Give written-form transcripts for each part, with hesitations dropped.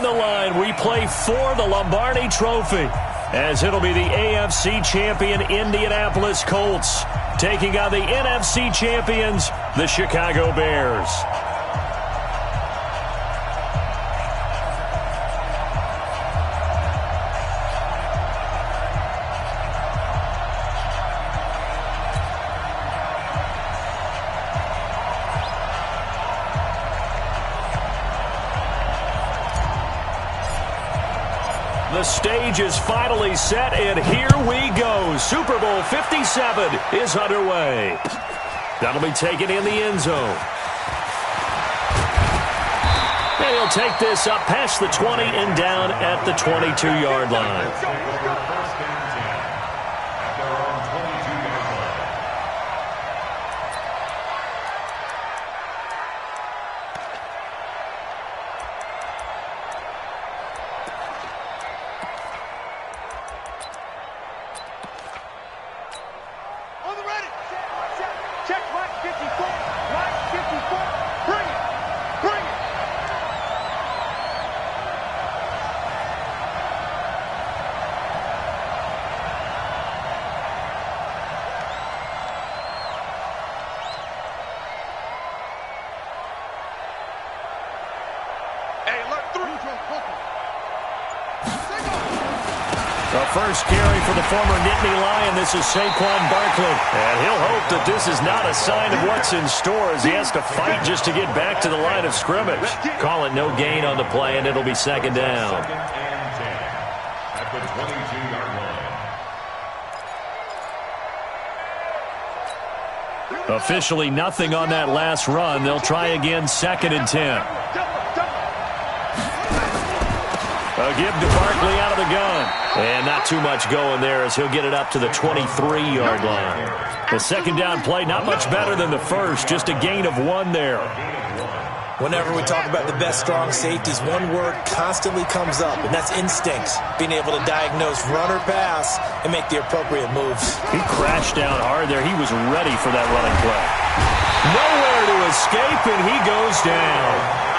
on the line. We play for the Lombardi Trophy, as it'll be the AFC champion Indianapolis Colts taking on the NFC champions, the Chicago Bears. The stage is finally set, and here we go. Super Bowl 57 is underway. That'll be taken in the end zone. And he'll take this up past the 20 and down at the 22-yard line. The first carry for the former Nittany Lion. This is Saquon Barkley. And he'll hope that this is not a sign of what's in store as he has to fight just to get back to the line of scrimmage. Call it no gain on the play, and it'll be second down. At the 22-yard line. Officially nothing on that last run. They'll try again, second and 10. A give to Barkley out of the gun. And not too much going there as he'll get it up to the 23-yard line. The second down play, not much better than the first, just a gain of 1 there. Whenever we talk about the best strong safeties, one word constantly comes up, and that's instincts. Being able to diagnose run or pass and make the appropriate moves. He crashed down hard there. He was ready for that running play. Nowhere to escape, and he goes down.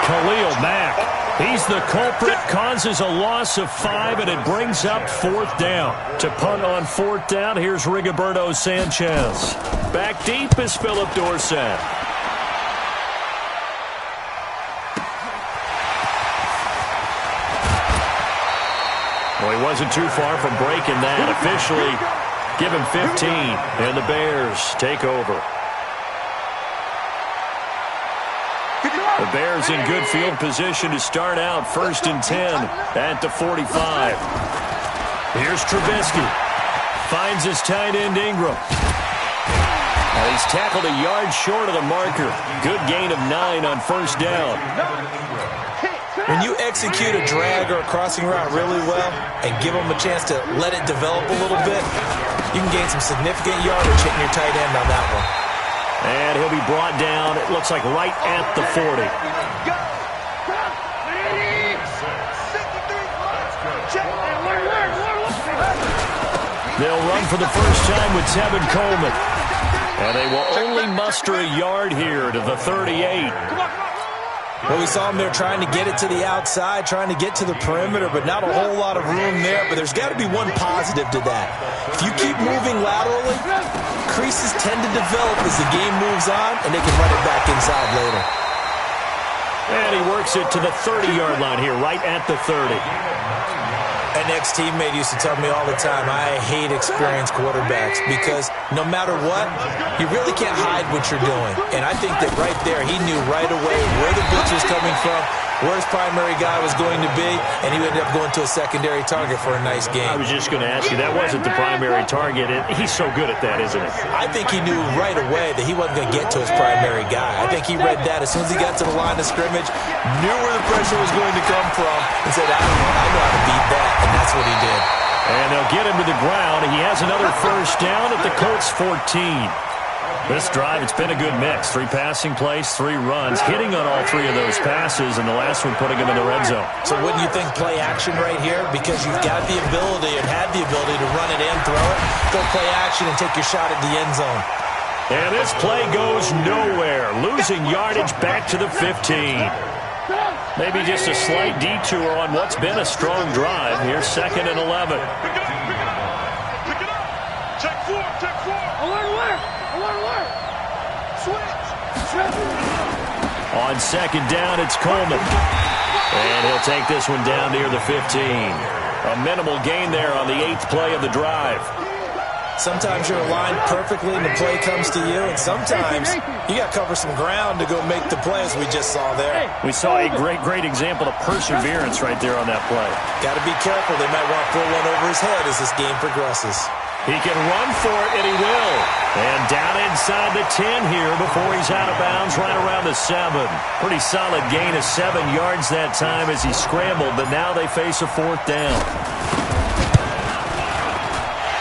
Khalil Mack. He's the culprit, causes a loss of 5, and it brings up 4th down. To punt on 4th down, here's Rigoberto Sanchez. Back deep is Philip Dorsett. Well, he wasn't too far from breaking that. Officially, give him 15, and the Bears take over. The Bears in good field position to start out, 1st and 10 at the 45. Here's Trubisky. Finds his tight end Ingram. Now he's tackled a yard short of the marker. Good gain of 9 on 1st down. When you execute a drag or a crossing route really well and give them a chance to let it develop a little bit, you can gain some significant yardage hitting your tight end on that one. And he'll be brought down, it looks like right at the 40. They'll run for the first time with Tevin Coleman. And they will only muster a yard here to the 38. Well, we saw him there trying to get it to the outside, trying to get to the perimeter, but not a whole lot of room there. But there's got to be one positive to that. If you keep moving laterally, creases tend to develop as the game moves on, and they can run it back inside later. And he works it to the 30-yard line here, right at the 30. An ex-teammate used to tell me all the time, I hate experienced quarterbacks because no matter what, you really can't hide what you're doing. And I think that right there, he knew right away where the blitz was coming from, where his primary guy was going to be, and he ended up going to a secondary target for a nice game. I was just going to ask you, that wasn't the primary target, and he's so good at that, isn't he? I think he knew right away that he wasn't going to get to his primary guy. I think he read that as soon as he got to the line of scrimmage, knew where the pressure was going to come from, and said, I know how to beat that, and that's what he did. And they'll get him to the ground. He has another first down at the Colts 14. This drive, it's been a good mix. 3 passing plays, 3 runs, hitting on all 3 of those passes, and the last one putting him in the red zone. So wouldn't you think play action right here? Because you've got the ability and had the ability to run it in, throw it, go play action, and take your shot at the end zone. And this play goes nowhere. Losing yardage back to the 15. Maybe just a slight detour on what's been a strong drive. Here's 2nd and 11. Pick it up. Check 4. Alert. Switch. On 2nd down, it's Coleman. And he'll take this one down near the 15. A minimal gain there on the 8th play of the drive. Sometimes you're aligned perfectly and the play comes to you, and sometimes you got to cover some ground to go make the play, as we just saw there. We saw a great example of perseverance right there on that play. Got to be careful. They might want to pull one over his head as this game progresses. He can run for it, and he will. And down inside the 10 here before he's out of bounds right around the 7. Pretty solid gain of 7 yards that time as he scrambled, but now they face a 4th down.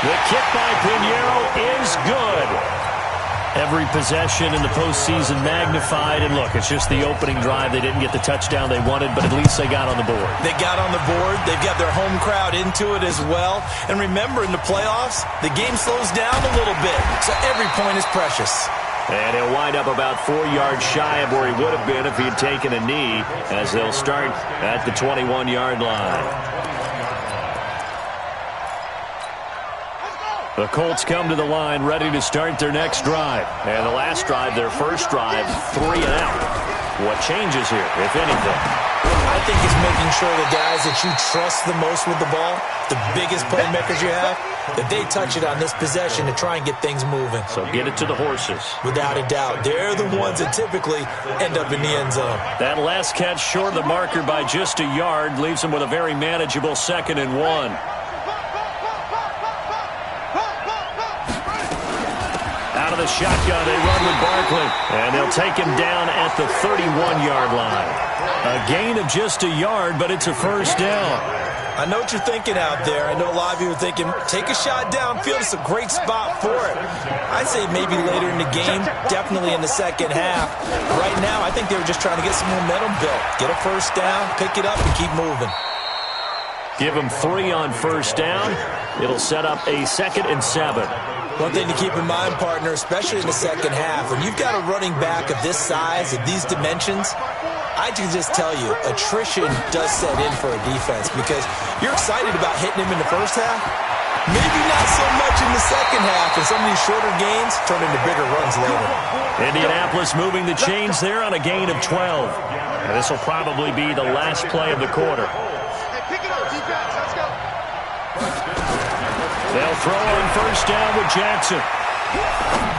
The kick by Pinheiro is good. Every possession in the postseason magnified. And look, it's just the opening drive. They didn't get the touchdown they wanted, but at least they got on the board. They got on the board. They've got their home crowd into it as well. And remember, in the playoffs, the game slows down a little bit. So every point is precious. And he'll wind up about 4 yards shy of where he would have been if he had taken a knee, as they'll start at the 21-yard line. The Colts come to the line ready to start their next drive. And the last drive, their first drive, 3 and out. What changes here, if anything? I think it's making sure the guys that you trust the most with the ball, the biggest playmakers you have, that they touch it on this possession to try and get things moving. So get it to the horses. Without a doubt. They're the ones that typically end up in the end zone. That last catch short of the marker by just a yard leaves them with a very manageable 2nd and 1. Out of the shotgun, they run with Barkley. And they'll take him down at the 31-yard line. A gain of just a yard, but it's a 1st down. I know what you're thinking out there. I know a lot of you are thinking, take a shot downfield. It's a great spot for it. I'd say maybe later in the game, definitely in the second half. Right now, I think they were just trying to get some momentum built. Get a 1st down, pick it up, and keep moving. Give them 3 on 1st down. It'll set up a 2nd and 7. One thing to keep in mind, partner, especially in the second half, when you've got a running back of this size, of these dimensions, I can just tell you, attrition does set in for a defense because you're excited about hitting him in the first half. Maybe not so much in the second half, and some of these shorter gains turn into bigger runs later. Indianapolis moving the chains there on a gain of 12. And this will probably be the last play of the quarter. Hey, pick it up, defense. Let's go. They'll throw on 1st down with Jackson.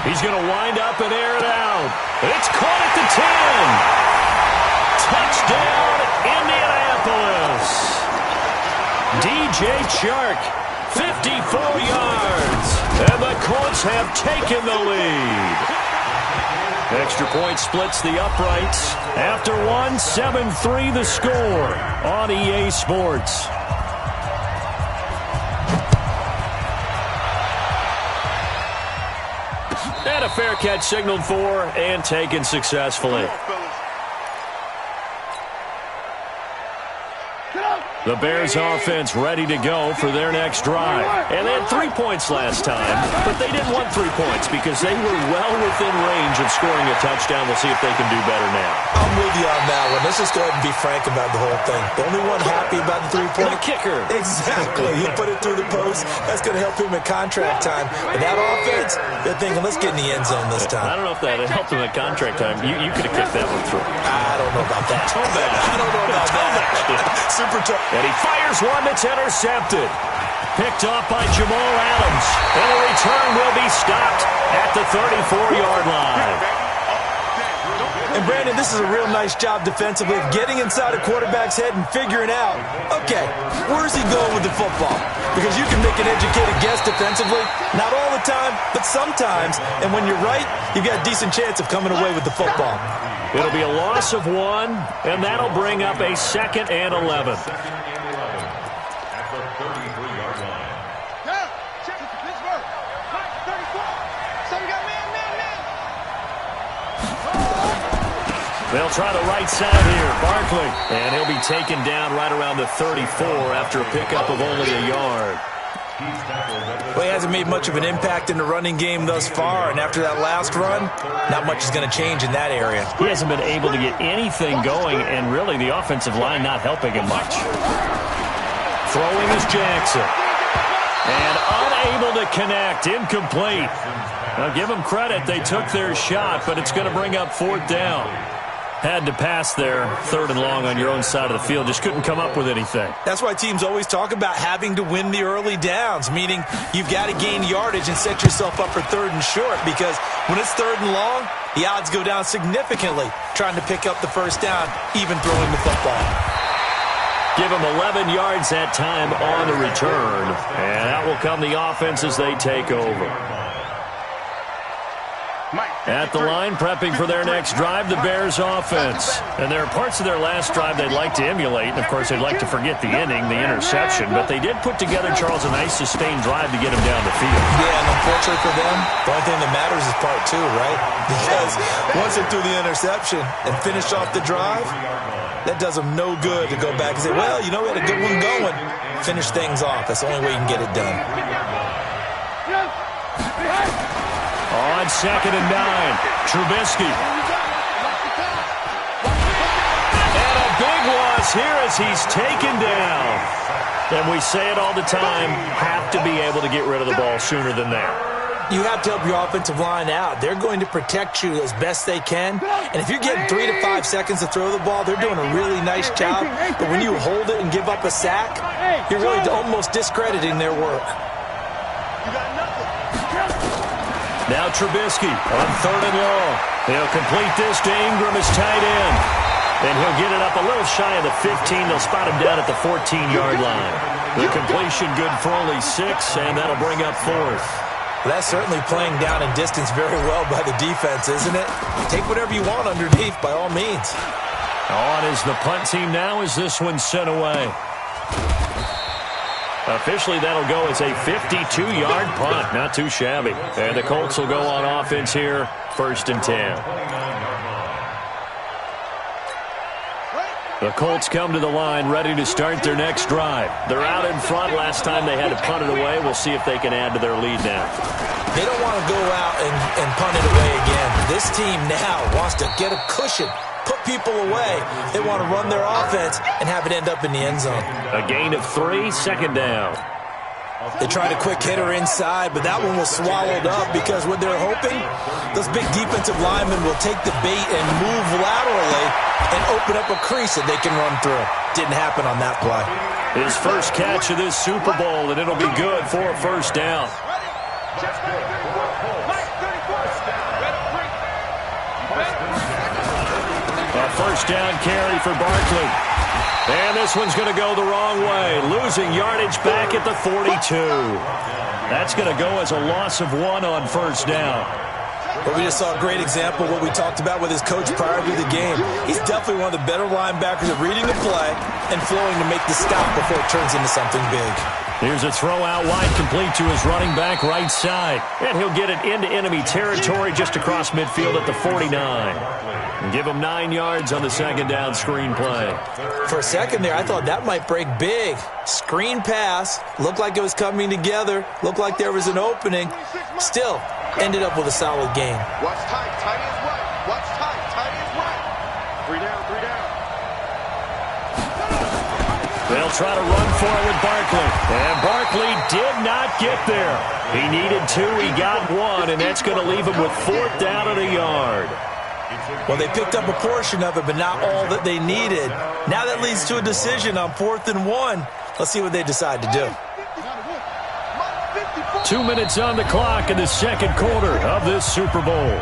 He's going to wind up and air it out. It's caught at the 10. Touchdown, Indianapolis. DJ Chark, 54 yards. And the Colts have taken the lead. Extra point splits the uprights. After one, 7-3 the score on EA Sports. And a fair catch signaled for and taken successfully. The Bears offense ready to go for their next drive. And they had 3 points last time, but they didn't want 3 points because they were well within range of scoring a touchdown. We'll see if they can do better now. I'm with you on that one. Let's just go ahead and be frank about the whole thing. The only one happy about the 3-point. The kicker. Exactly. He put it through the post. That's going to help him in contract time. But that offense, they're thinking, let's get in the end zone this time. I don't know if that helped him at contract time. You could have kicked that one through. I don't know about that. I don't know about that. Super tough. And he fires one that's intercepted. Picked off by Jamal Adams. And the return will be stopped at the 34-yard line. And Brandon, this is a real nice job defensively of getting inside a quarterback's head and figuring out, okay, where's he going with the football? Because you can make an educated guess defensively, not all the time, but sometimes. And when you're right, you've got a decent chance of coming away with the football. It'll be a loss of 1, and that'll bring up a 2nd and 11. They'll try the right side here. Barkley. And he'll be taken down right around the 34 after a pickup of only a yard. Well, he hasn't made much of an impact in the running game thus far, and after that last run, not much is going to change in that area. He hasn't been able to get anything going, and really the offensive line not helping him much. Throwing is Jackson. And unable to connect, incomplete. Now give them credit, they took their shot, but it's going to bring up 4th down. Had to pass there, 3rd and long on your own side of the field. Just couldn't come up with anything. That's why teams always talk about having to win the early downs, meaning you've got to gain yardage and set yourself up for 3rd and short, because when it's 3rd and long, the odds go down significantly trying to pick up the 1st down, even throwing the football. Give them 11 yards that time on the return. And out will come the offense as they take over. At the line, prepping for their next drive, the Bears offense. And there are parts of their last drive they'd like to emulate. And, of course, they'd like to forget the ending, the interception. But they did put together, Charles, a nice sustained drive to get him down the field. Yeah, and unfortunately for them, the only thing that matters is part 2, right? Because once they threw the interception and finished off the drive, that does them no good to go back and say, well, you know, we had a good one going. Finish things off. That's the only way you can get it done. On 2nd and 9, Trubisky. And a big loss here as he's taken down. And we say it all the time, have to be able to get rid of the ball sooner than that. You have to help your offensive line out. They're going to protect you as best they can. And if you're getting 3 to 5 seconds to throw the ball, they're doing a really nice job. But when you hold it and give up a sack, you're really almost discrediting their work. Now Trubisky on 3rd and long. He'll complete this to Ingram as tight end. And he'll get it up a little shy of the 15. They'll spot him down at the 14-yard line. The completion good for only 6, and that'll bring up 4th. Well, that's certainly playing down in distance very well by the defense, isn't it? Take whatever you want underneath, by all means. On is the punt team now as this one's sent away. Officially, that'll go as a 52-yard punt. Not too shabby. And the Colts will go on offense here, 1st and 10. The Colts come to the line ready to start their next drive. They're out in front. Last time they had to punt it away. We'll see if they can add to their lead now. They don't want to go out and punt it away again. This team now wants to get a cushion, put people away. They want to run their offense and have it end up in the end zone. A gain of 3, 2nd down. They tried a quick hitter inside, but that one was swallowed up because what they're hoping, those big defensive linemen will take the bait and move laterally and open up a crease that they can run through. Didn't happen on that play. His first catch of this Super Bowl, and it'll be good for a 1st down. A 1st down carry for Barkley. And this one's going to go the wrong way. Losing yardage back at the 42. That's going to go as a loss of 1 on 1st down. But we just saw a great example of what we talked about with his coach prior to the game. He's definitely one of the better linebackers at reading the play and flowing to make the stop before it turns into something big. Here's a throw out wide, complete to his running back right side. And he'll get it into enemy territory just across midfield at the 49. And give him 9 yards on the 2nd down screen play. For a second there, I thought that might break big. Screen pass. Looked like it was coming together. Looked like there was an opening. Still, ended up with a solid game. Watch tight. Tight is right. Watch tight. Tight is right. 3 down. 3 down. They'll try to run for it with Barkley. And Barkley did not get there. He needed 2. He got 1, and that's going to leave him with 4th down and a yard. Well, they picked up a portion of it, but not all that they needed. Now that leads to a decision on 4th and 1. Let's see what they decide to do. 2 minutes on the clock in the 2nd quarter of this Super Bowl.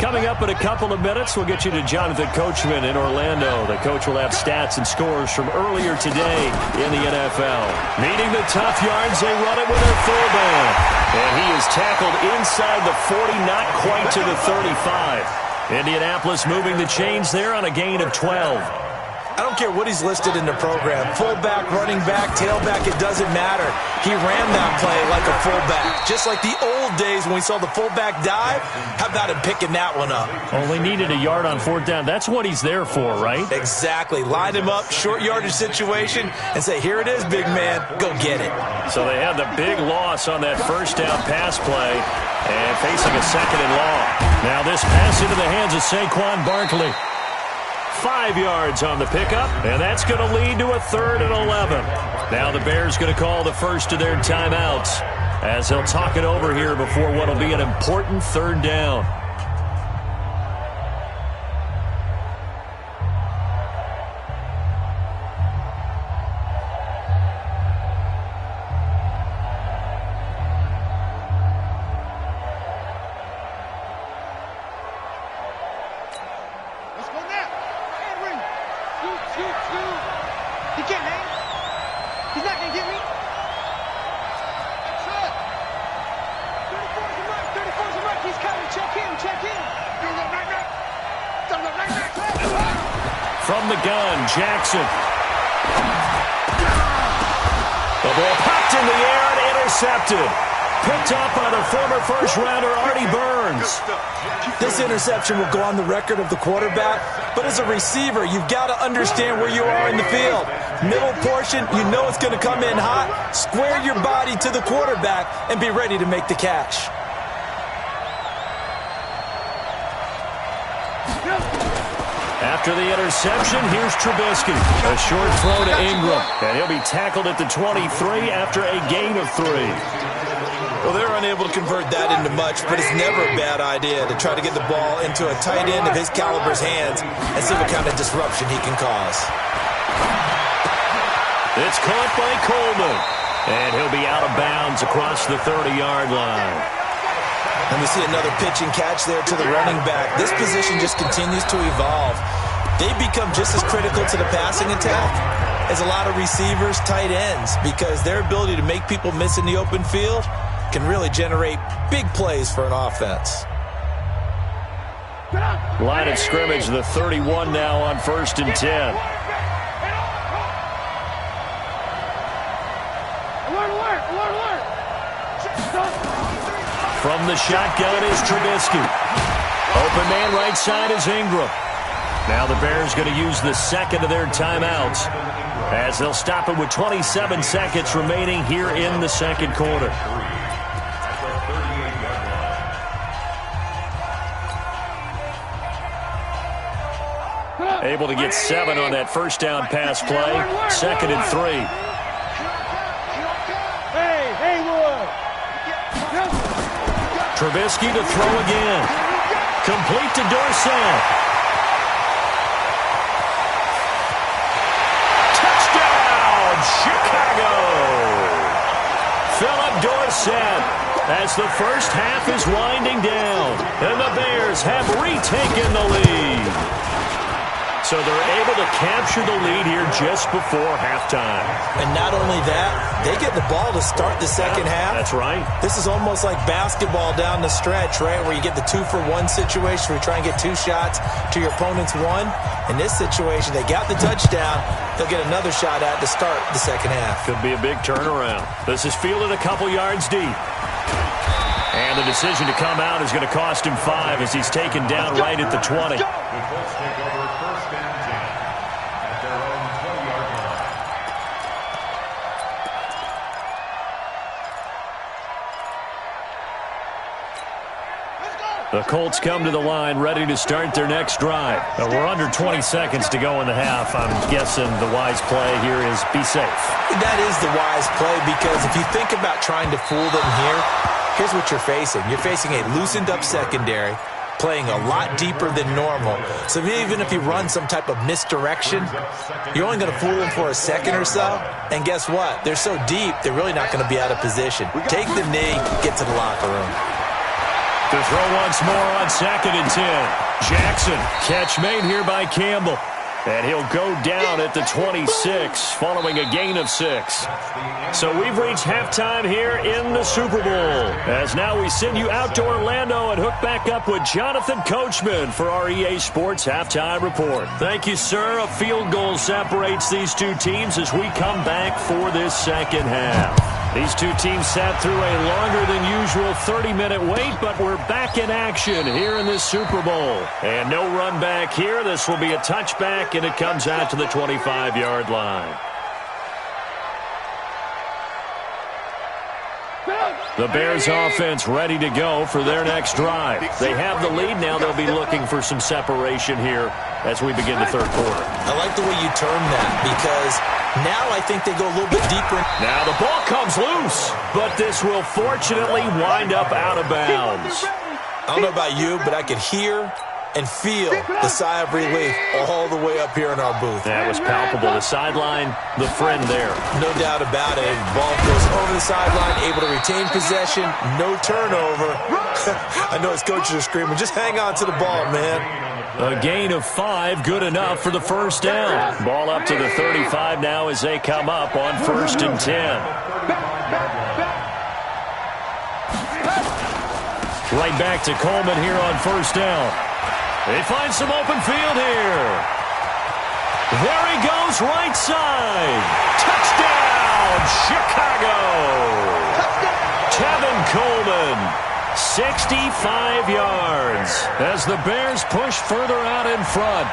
Coming up in a couple of minutes, we'll get you to Jonathan Coachman in Orlando. The coach will have stats and scores from earlier today in the NFL. Needing the tough yards, they run it with their fullback. And he is tackled inside the 40, not quite to the 35. Indianapolis moving the chains there on a gain of 12. I don't care what he's listed in the program. Fullback, running back, tailback, it doesn't matter. He ran that play like a fullback. Just like the old days when we saw the fullback dive. How about him picking that one up? Only needed a yard on fourth down. That's what he's there for, right? Exactly. Line him up, short yardage situation, and say, here it is, big man. Go get it. So they had the big loss on that first down pass play and facing a second and long. Now this pass into the hands of Saquon Barkley. 5 yards on the pickup, and that's going to lead to a 3rd and 11. Now the Bears going to call the first of their timeouts as they'll talk it over here before what will be an important 3rd down. From the gun, Jackson. The ball popped in the air and intercepted. Picked up by the former first-rounder Artie Burns. This interception will go on the record of the quarterback, but as a receiver, you've got to understand where you are in the field. Middle portion, you know it's going to come in hot. Square your body to the quarterback and be ready to make the catch. After the interception, here's Trubisky. A short throw to Ingram, and he'll be tackled at the 23 after a gain of 3. Well, they're unable to convert that into much, but it's never a bad idea to try to get the ball into a tight end of his caliber's hands and see what kind of disruption he can cause. It's caught by Coleman, and he'll be out of bounds across the 30-yard line. And we see another pitch and catch there to the running back. This position just continues to evolve. They become just as critical to the passing attack as a lot of receivers, tight ends, because their ability to make people miss in the open field can really generate big plays for an offense. Line of scrimmage, the 31 now on 1st and 10. From the shotgun is Trubisky. Open man right side is Ingram. Now the Bears going to use the second of their timeouts as they'll stop it with 27 seconds remaining here in the second quarter. Able to get 7 on that first down pass play. 2nd and 3. Trubisky to throw again. Complete to Dorsett. Touchdown, Chicago! Philip Dorsett as the first half is winding down, and the Bears have retaken the lead. So they're able to capture the lead here just before halftime. And not only that, they get the ball to start the second half. That's right. This is almost like basketball down the stretch, right, where you get the 2-for-1 situation where you try and get 2 shots to your opponent's 1. In this situation, they got the touchdown. They'll get another shot at to start the second half. Could be a big turnaround. This is fielded a couple yards deep. And the decision to come out is going to cost him 5 as he's taken down right at the 20. The Colts come to the line ready to start their next drive. We're under 20 seconds to go in the half. I'm guessing the wise play here is be safe. That is the wise play because if you think about trying to fool them here, here's what you're facing. You're facing a loosened up secondary, playing a lot deeper than normal. So even if you run some type of misdirection, you're only going to fool them for a second or so. And guess what? They're so deep, they're really not going to be out of position. Take the knee, get to the locker room. To throw once more on 2nd and 10. Jackson, catch made here by Campbell. And he'll go down at the 26 following a gain of 6. So we've reached halftime here in the Super Bowl. As now we send you out to Orlando and hook back up with Jonathan Coachman for our EA Sports Halftime Report. Thank you, sir. A field goal separates these two teams as we come back for this second half. These two teams sat through a longer than usual 30-minute wait, but we're back in action here in this Super Bowl. And no run back here. This will be a touchback, and it comes out to the 25-yard line. The Bears offense ready to go for their next drive. They have the lead now. They'll be looking for some separation here as we begin the third quarter. I like the way you term that because now I think they go a little bit deeper. Now the ball comes loose, but this will fortunately wind up out of bounds. I don't know about you, but I could hear and feel the sigh of relief all the way up here in our booth. That was palpable. The sideline, the friend there. No doubt about it. Ball goes over the sideline, able to retain possession, no turnover. I know his coaches are screaming, just hang on to the ball, man. A gain of 5, good enough for the first down. Ball up to the 35 now as they come up on 1st and 10. Right back to Coleman here on 1st down. They find some open field here. There he goes, right side. Touchdown, Chicago. Tevin Coleman, 65 yards as the Bears push further out in front.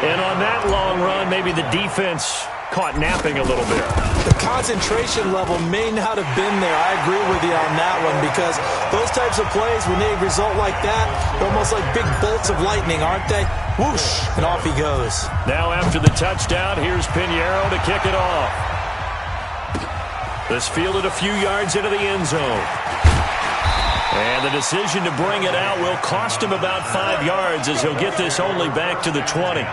And on that long run, maybe the defense caught napping a little bit. The concentration level may not have been there. I agree with you on that one because those types of plays, when they result like that, they're almost like big bolts of lightning, aren't they? Whoosh, and off he goes. Now after the touchdown, here's Pinheiro to kick it off. This fielded a few yards into the end zone. And the decision to bring it out will cost him about 5 yards as he'll get this only back to the 20.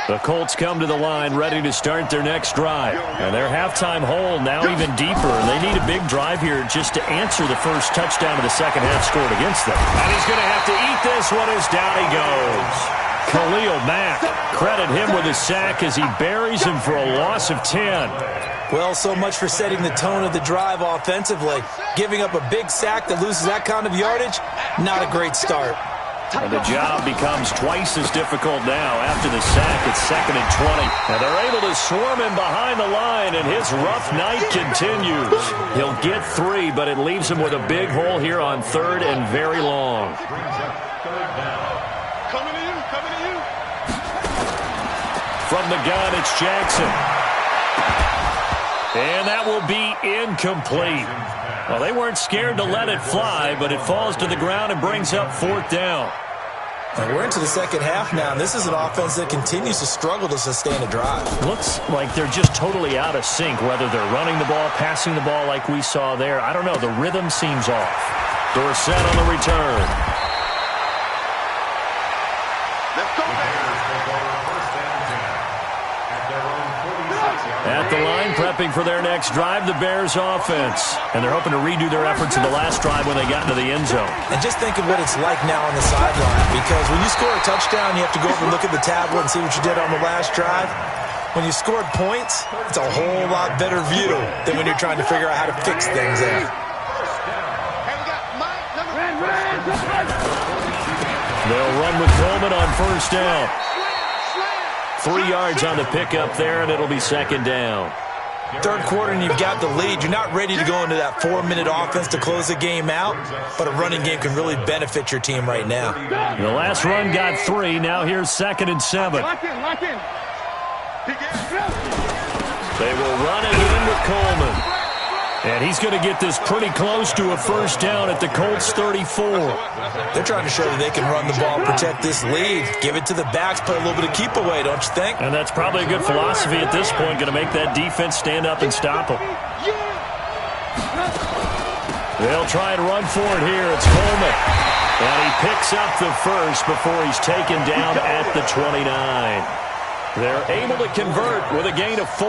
The Colts come to the line ready to start their next drive. And their halftime hole now even deeper. And they need a big drive here just to answer the first touchdown of the second half scored against them. And he's going to have to eat this one as down he goes. Khalil Mack, credit him with a sack as he buries him for a loss of 10. Well, so much for setting the tone of the drive offensively. Giving up a big sack that loses that kind of yardage, not a great start. And the job becomes twice as difficult now after the sack. It's 2nd and 20. And they're able to swarm him behind the line, and his rough night continues. He'll get 3, but it leaves him with a big hole here on 3rd and very long. Coming to you, coming to you. From the gun, it's Jackson. And that will be incomplete. Well, they weren't scared to let it fly, but it falls to the ground and brings up 4th down. And we're into the second half now, and this is an offense that continues to struggle to sustain a drive. Looks like they're just totally out of sync, whether they're running the ball, passing the ball like we saw there. I don't know. The rhythm seems off. Dorsett on the return. Let's go, At the line, prepping for their next drive, the Bears offense. And they're hoping to redo their efforts in the last drive when they got into the end zone. And just think of what it's like now on the sideline, because when you score a touchdown, you have to go over and look at the tablet and see what you did on the last drive. When you scored points, it's a whole lot better view than when you're trying to figure out how to fix things there. They'll run with Coleman on 1st down. 3 yards on the pickup there, and it'll be 2nd down. Third quarter, and you've got the lead. You're not ready to go into that 4-minute offense to close the game out, but a running game can really benefit your team right now. The last run got 3. Now here's 2nd and 7. Lock in. They will run it in with Coleman. And he's going to get this pretty close to a first down at the Colts 34. They're trying to show that they can run the ball, protect this lead, give it to the backs, play a little bit of keep away, don't you think? And that's probably a good philosophy at this point, going to make that defense stand up and stop them. They'll try and run for it here. It's Coleman. And he picks up the first before he's taken down at the 29. They're able to convert with a gain of 4.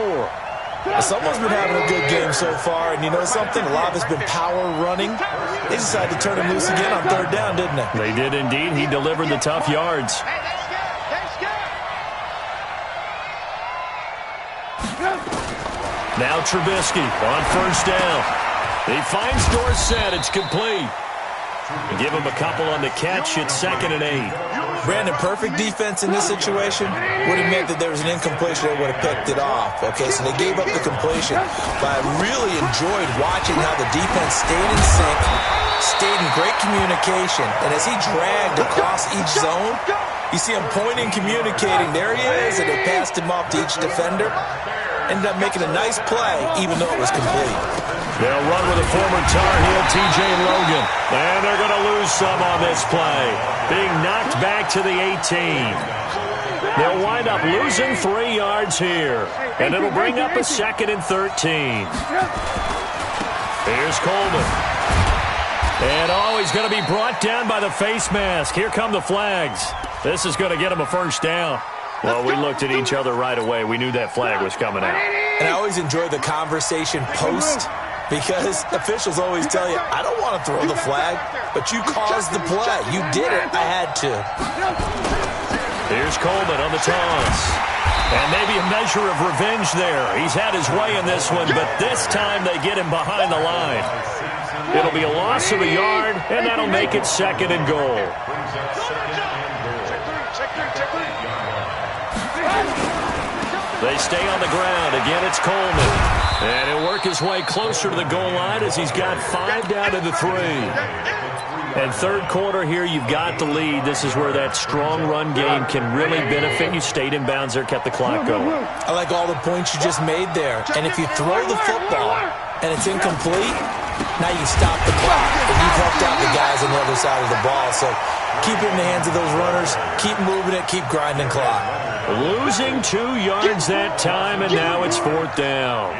Someone's been having a good game so far, and you know something? A lot of it's been power running. They decided to turn him loose again on third down, didn't they? They did indeed. He delivered the tough yards. Now Trubisky on first down. He finds Dorsett. It's complete. Give him a couple on the catch. It's 2nd and 8. Brandon, perfect defense in this situation would have meant that there was an incompletion. They would have picked it off. Okay, so they gave up the completion. But I really enjoyed watching how the defense stayed in sync, stayed in great communication. And as he dragged across each zone, you see him pointing, communicating. There he is, and they passed him off to each defender. Ended up making a nice play, even though it was complete. They'll run with a former Tar Heel, T.J. Logan. And they're going to lose some on this play. Being knocked back to the 18. They'll wind up losing 3 yards here. And it'll bring up a 2nd and 13. Here's Coleman. And he's going to be brought down by the face mask. Here come the flags. This is going to get him a first down. Well, we looked at each other right away. We knew that flag was coming out. And I always enjoy the conversation post, because officials always tell you, I don't want to throw the flag, but you caused the play. You did it. I had to. Here's Coleman on the toss. And maybe a measure of revenge there. He's had his way in this one, but this time they get him behind the line. It'll be a loss of a yard, and that'll make it 2nd and goal. They stay on the ground. Again, it's Coleman. And he'll work his way closer to the goal line as he's got 5 down to the 3. And third quarter here, you've got the lead. This is where that strong run game can really benefit you. Stayed in bounds there, kept the clock going. I like all the points you just made there. And if you throw the football and it's incomplete, now you stop the clock. And you've helped out the guys on the other side of the ball. So keep it in the hands of those runners. Keep moving it. Keep grinding clock. Losing 2 yards that time, and now it's 4th down.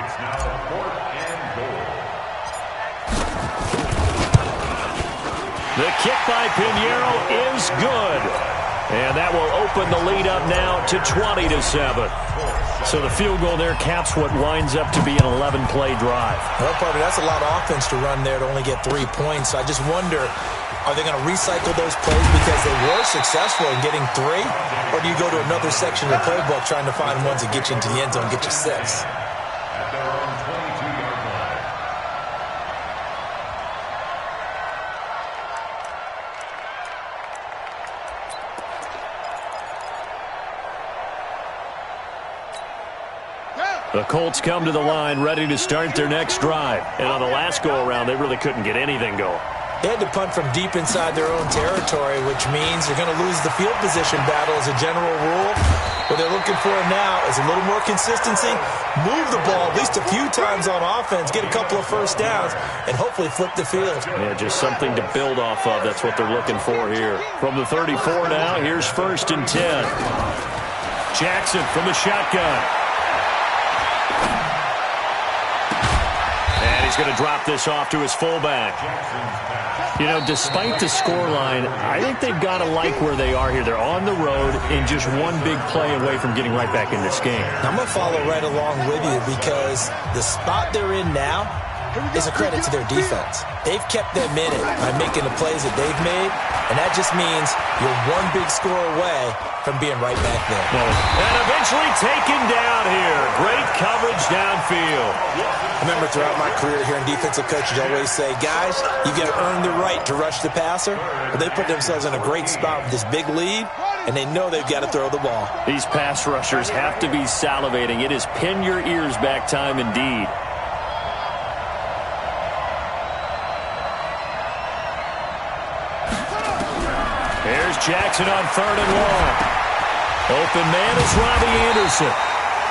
The kick by Pinheiro is good. And that will open the lead up now to 20-7. So the field goal there caps what winds up to be an 11-play drive. Well, partner, that's a lot of offense to run there to only get 3 points. So I just wonder, are they going to recycle those plays because they were successful in getting 3? Or do you go to another section of the playbook trying to find ones that get you into the end zone and get you 6? The Colts come to the line ready to start their next drive. And on the last go-around, they really couldn't get anything going. They had to punt from deep inside their own territory, which means they're going to lose the field position battle as a general rule. What they're looking for now is a little more consistency, move the ball at least a few times on offense, get a couple of first downs, and hopefully flip the field. Yeah, just something to build off of. That's what they're looking for here. From the 34 now, here's 1st and 10. Jackson from the shotgun. And he's going to drop this off to his fullback. You know, despite the scoreline, I think they've got to like where they are here. They're on the road and just one big play away from getting right back in this game. I'm going to follow right along with you because the spot they're in now is a credit to their defense. They've kept them in it by making the plays that they've made, and that just means you're one big score away from being right back there. And eventually taken down here. Great coverage downfield. I remember throughout my career here in defensive coaches always say, guys, you've got to earn the right to rush the passer. But they put themselves in a great spot with this big lead, and they know they've got to throw the ball. These pass rushers have to be salivating. It is pin your ears back time indeed. Here's Jackson on 3rd and long. Open man is Robbie Anderson.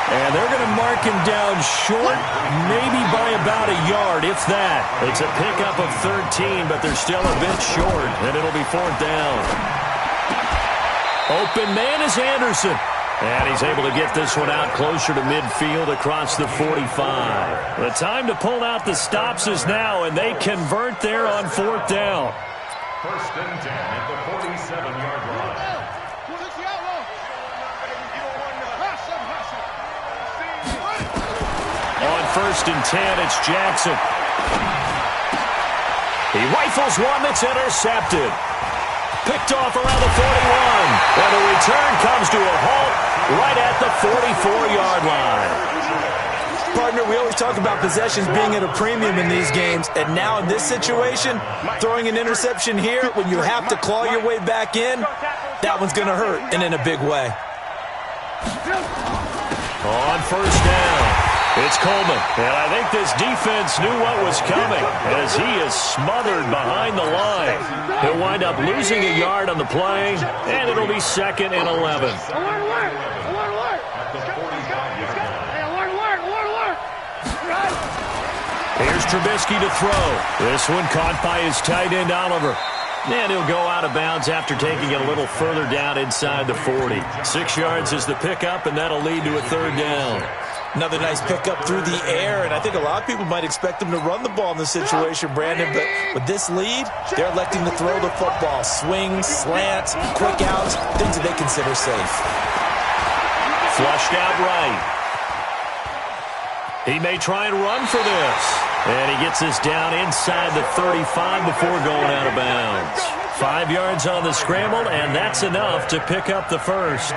And they're going to mark him down short, maybe by about a yard, if that. It's a pickup of 13, but they're still a bit short, and it'll be 4th down. Open man is Anderson. And he's able to get this one out closer to midfield across the 45. The time to pull out the stops is now, and they convert there on 4th down. First and 10 at the 47-yard line. On first and 10, it's Jackson. He rifles one that's intercepted. Picked off around the 41. And the return comes to a halt right at the 44-yard line. Partner, we always talk about possessions being at a premium in these games, and now in this situation, throwing an interception here when you have to claw your way back in, that one's going to hurt, and in a big way. On first down, it's Coleman, and I think this defense knew what was coming as he is smothered behind the line. He'll wind up losing a yard on the play, and it'll be 2nd and 11. Here's Trubisky to throw. This one caught by his tight end, Oliver. And he'll go out of bounds after taking it a little further down inside the 40. 6 yards is the pickup, and that'll lead to a 3rd down. Another nice pickup through the air, and I think a lot of people might expect them to run the ball in this situation, Brandon, but with this lead, they're electing to throw the football. Swings, slants, quick outs, things that they consider safe. Flushed out right. He may try and run for this. And he gets this down inside the 35 before going out of bounds. 5 yards on the scramble, and that's enough to pick up the first.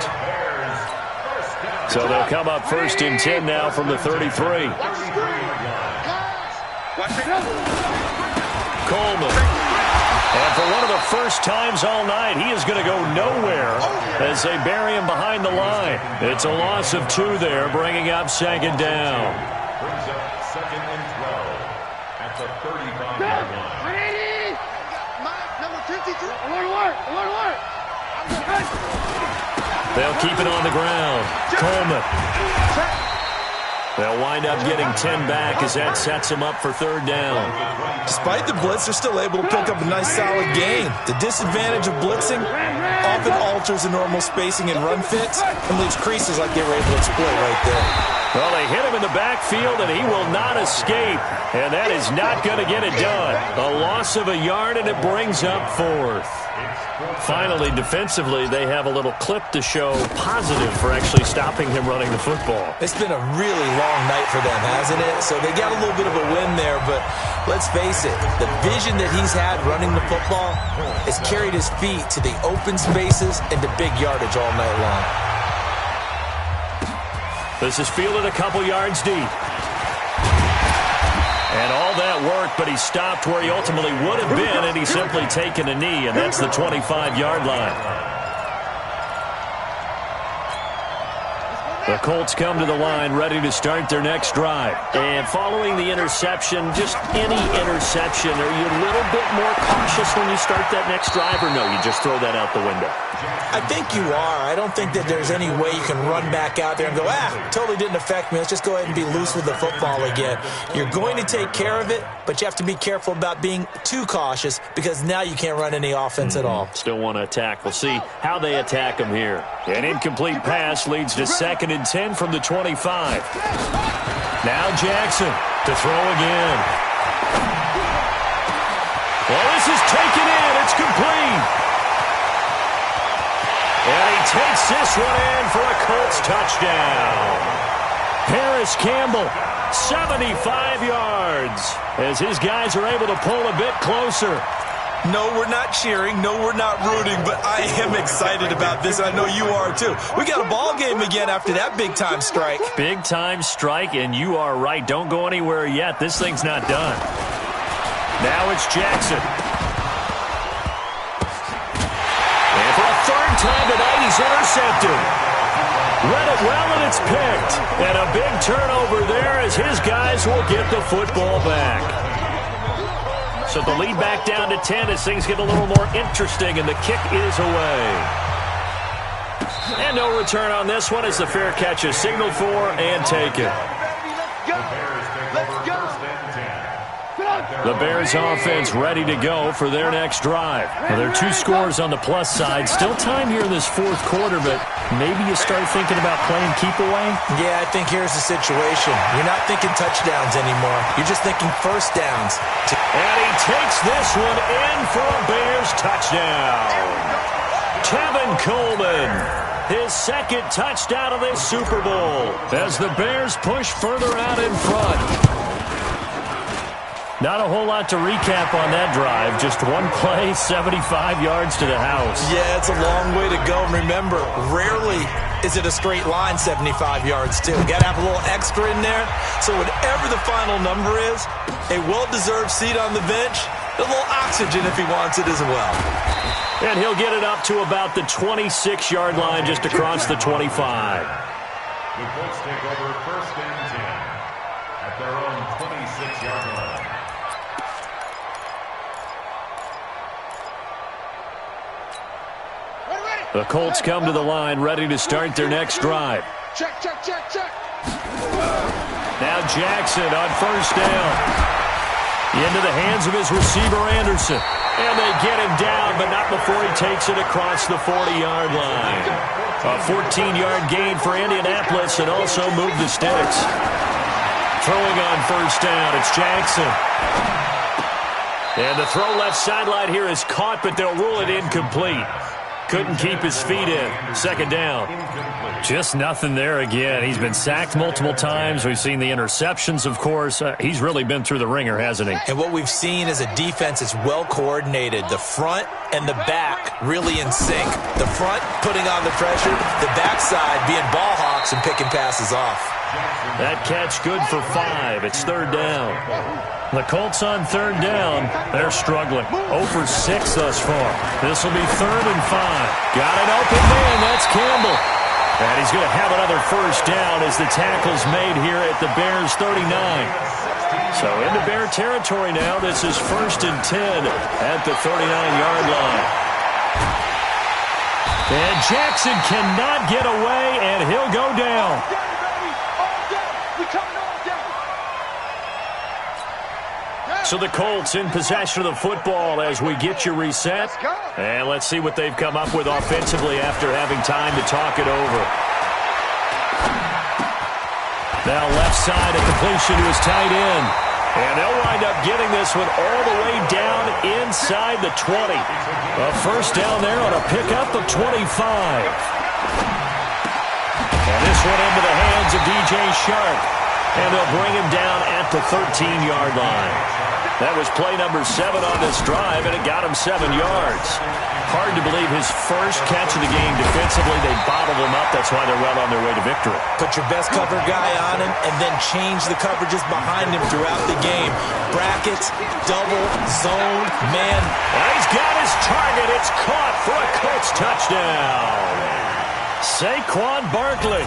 So they'll come up 1st and 10 now from the 33. Coleman. And for one of the first times all night, he is going to go nowhere as they bury him behind the line. It's a loss of 2 there, bringing up 2nd down. Brings up 2nd and 12 at the 35-yard line. Number 52. They'll keep it on the ground. Coleman. They'll wind up getting 10 back as that sets them up for 3rd down. Despite the blitz, they're still able to pick up a nice solid gain. The disadvantage of blitzing often alters the normal spacing and run fits and leaves creases like they were able to exploit right there. Well, they hit him in the backfield, and he will not escape. And that is not going to get it done. A loss of a yard, and it brings up 4th. Finally, defensively, they have a little clip to show positive for actually stopping him running the football. It's been a really long night for them, hasn't it? So they got a little bit of a win there, but let's face it, the vision that he's had running the football has carried his feet to the open spaces and to big yardage all night long. This is fielded a couple yards deep. And all that work, but he stopped where he ultimately would have been, and he's simply taken a knee, and that's the 25-yard line. The Colts come to the line ready to start their next drive. And following the interception, just any interception, are you a little bit more cautious when you start that next drive, or no, you just throw that out the window? I think you are. I don't think that there's any way you can run back out there and go, totally didn't affect me. Let's just go ahead and be loose with the football again. You're going to take care of it, but you have to be careful about being too cautious because now you can't run any offense at all. Still want to attack. We'll see how they attack him here. An incomplete pass leads to 2nd and 10 from the 25. Now Jackson to throw again. Well, this is taken in. It's complete. And he takes this one in for a Colts touchdown. Paris Campbell, 75 yards, as his guys are able to pull a bit closer. No, we're not cheering. No, we're not rooting, but I am excited about this. I know you are, too. We got a ball game again after that big-time strike. Big-time strike, and you are right. Don't go anywhere yet. This thing's not done. Now it's Jackson. And for a 3rd time tonight, he's intercepted. Read it well, and it's picked. And a big turnover there as his guys will get the football back. So the lead back down to 10 as things get a little more interesting, and the kick is away. And no return on this one as the fair catch is signaled for and taken. Let's go. The Bears offense ready to go for their next drive. Well, there are 2 scores on the plus side. Still time here in this 4th quarter, but maybe you start thinking about playing keep away? Yeah, I think here's the situation. You're not thinking touchdowns anymore. You're just thinking first downs. And he takes this one in for a Bears touchdown. Tevin Coleman, his 2nd touchdown of this Super Bowl as the Bears push further out in front. Not a whole lot to recap on that drive. Just one play, 75 yards to the house. Yeah, it's a long way to go. And remember, rarely is it a straight line 75 yards, too. Got to have a little extra in there. So whatever the final number is, a well-deserved seat on the bench, a little oxygen if he wants it as well. And he'll get it up to about the 26-yard line just across the 25. The Colts take over 1st and 10 at their own 26-yard line. The Colts come to the line ready to start their next drive. Check. Now Jackson on 1st down. Into the hands of his receiver, Anderson. And they get him down, but not before he takes it across the 40-yard line. A 14-yard gain for Indianapolis and also move the sticks. Throwing on 1st down, it's Jackson. And the throw left sideline here is caught, but they'll rule it incomplete. Couldn't keep his feet in. 2nd down. Just nothing there again. He's been sacked multiple times. We've seen the interceptions, of course. He's really been through the ringer, hasn't he? And what we've seen is a defense that's well coordinated. The front and the back really in sync. The front putting on the pressure. The backside being ball hawks and picking passes off. That catch good for 5. It's 3rd down. The Colts on 3rd down. They're struggling. 0 for 6 thus far. This will be 3rd and 5. Got an open man. That's Campbell. And he's going to have another 1st down as the tackle's made here at the Bears 39. So into Bear territory now. This is 1st and 10 at the 39-yard line. And Jackson cannot get away, and he'll go down. So the Colts in possession of the football as we get you reset. And let's see what they've come up with offensively after having time to talk it over. Now left side, a completion to his tight end. And they'll wind up getting this one all the way down inside the 20. A 1st down there on a pickup of 25. And this one into the hands of DJ Shark. And they'll bring him down at the 13-yard line. That was play number 7 on this drive, and it got him 7 yards. Hard to believe his first catch of the game defensively. They bottled him up. That's why they're well on their way to victory. Put your best cover guy on him and then change the coverages behind him throughout the game. Brackets, double, zone, man. And he's got his target. It's caught for a Colts touchdown. Saquon Barkley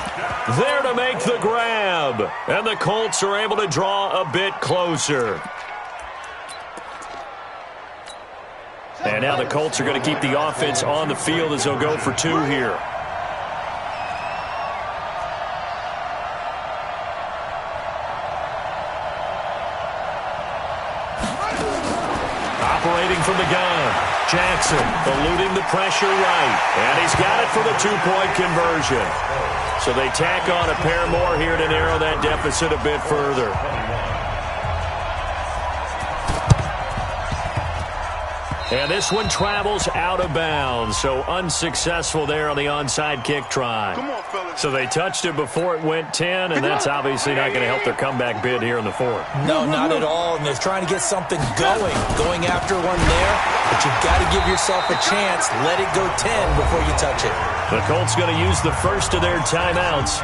there to make the grab. And the Colts are able to draw a bit closer. And now the Colts are going to keep the offense on the field as they'll go for 2 here. Operating from the gun. Jackson eluding the pressure right. And he's got it for the 2-point conversion. So they tack on a pair more here to narrow that deficit a bit further. And this one travels out of bounds, so unsuccessful there on the onside kick try. Come on, fellas. So they touched it before it went 10, and that's obviously not going to help their comeback bid here in the 4th. No, not at all, and they're trying to get something going after one there, but you've got to give yourself a chance. Let it go 10 before you touch it. The Colts going to use the first of their timeouts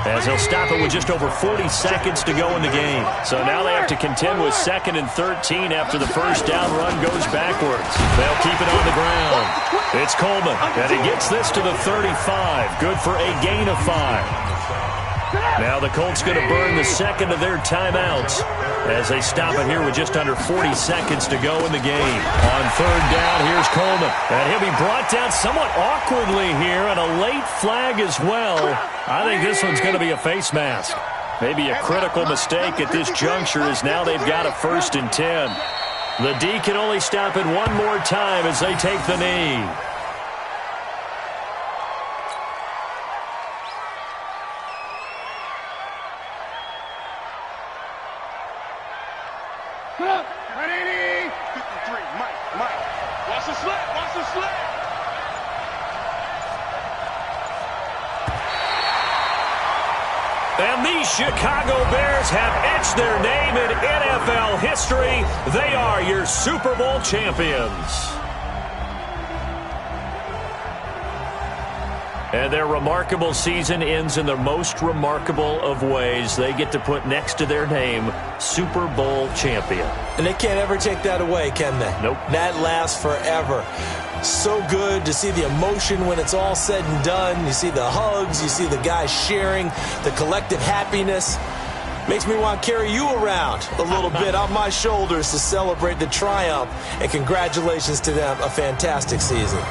as they'll stop it with just over 40 seconds to go in the game. So now they have to contend with 2nd and 13 after the first down run goes backwards. They'll keep it on the ground. It's Coleman, and he gets this to the 35. Good for a gain of 5. Now the Colts going to burn the 2nd of their timeouts as they stop it here with just under 40 seconds to go in the game. On 3rd down, here's Coleman. And he'll be brought down somewhat awkwardly here, and a late flag as well. I think this one's going to be a face mask. Maybe a critical mistake at this juncture as now they've got a 1st and 10. The D can only stop it one more time as they take the knee. Ready? 53, Mike. Watch the slip. And these Chicago Bears have etched their name in NFL history. They are your Super Bowl champions. And their remarkable season ends in the most remarkable of ways. They get to put next to their name, Super Bowl champion. And they can't ever take that away, can they? Nope. That lasts forever. So good to see the emotion when it's all said and done. You see the hugs. You see the guys sharing, the collective happiness. Makes me want to carry you around a little bit on my shoulders to celebrate the triumph. And congratulations to them. A fantastic season.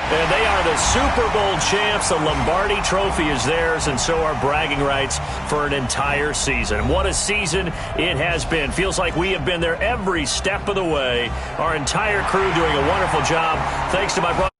And they are the Super Bowl champs. The Lombardi Trophy is theirs, and so are bragging rights for an entire season. What a season it has been. Feels like we have been there every step of the way. Our entire crew doing a wonderful job. Thanks to my brother.